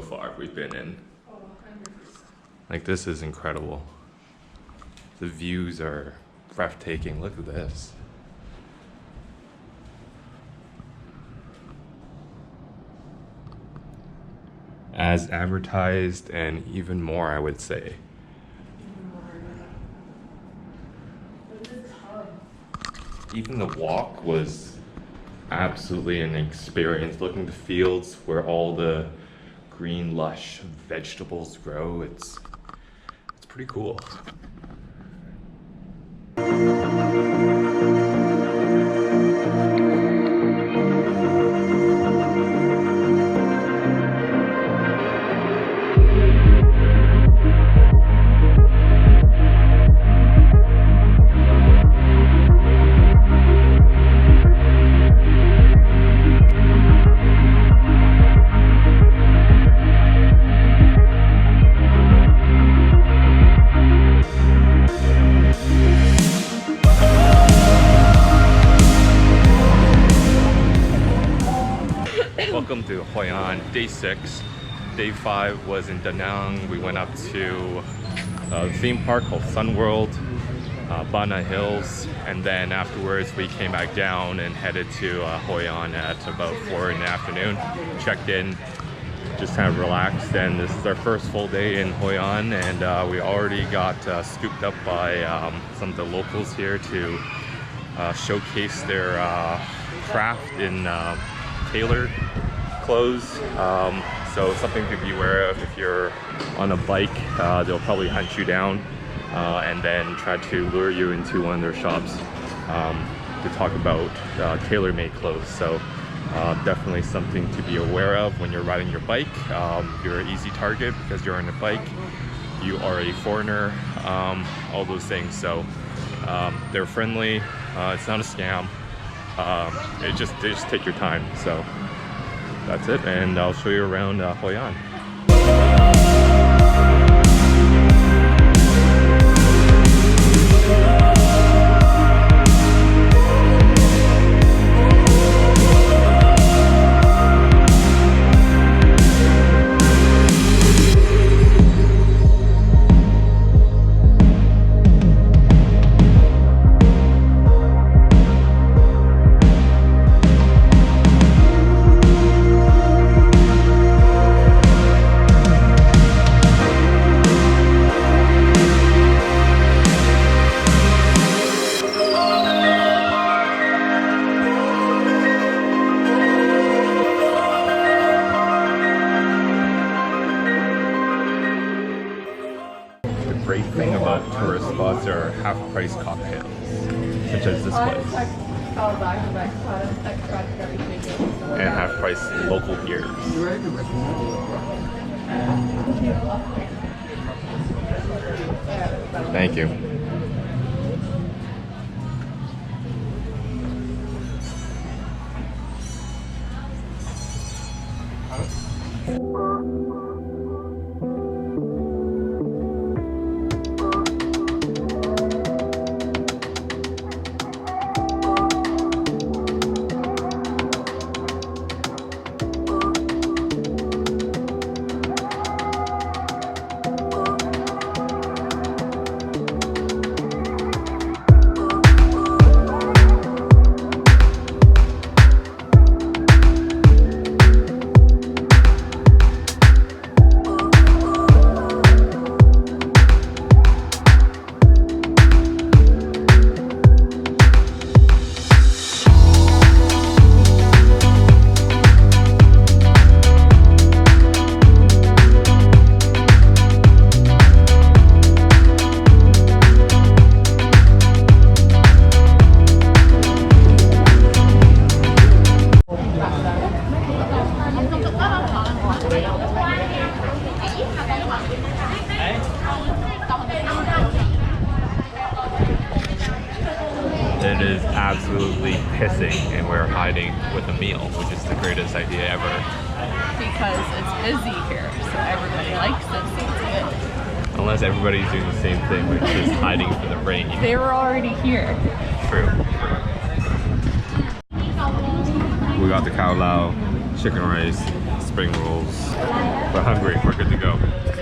far we've been in. Like, this is incredible. The views are breathtaking. Look at this. As advertised, and even more, I would say. Even the walk was absolutely an experience. Looking at the fields where all the green, lush vegetables grow, it's pretty cool. Welcome to Hoi An, day 6. Day 5 was in Da Nang. We went up to a theme park called Sun World, Bana Hills, and then afterwards we came back down and headed to Hoi An at about 4 in the afternoon. Checked in, just kind of relaxed, and this is our first full day in Hoi An, and we already got scooped up by some of the locals here to showcase their craft in tailored clothes. So something to be aware of if you're on a bike. They'll probably hunt you down and then try to lure you into one of their shops to talk about tailor-made clothes. So definitely something to be aware of when you're riding your bike. You're an easy target because you're on a bike. You are a foreigner, all those things. So they're friendly. It's not a scam. They just take your time. So that's it, and I'll show you around Hoi An. The great thing about tourist spots are half-price cocktails, such as this place, and half-price local beers. Thank you. It is absolutely pissing, and we're hiding with a meal, which is the greatest idea ever. Because it's busy here, so everybody likes it, so it's good. Unless everybody's doing the same thing, which is hiding for the rain. They were already here. True. We got the cow lao, chicken rice, spring rolls. We're hungry. We're good to go.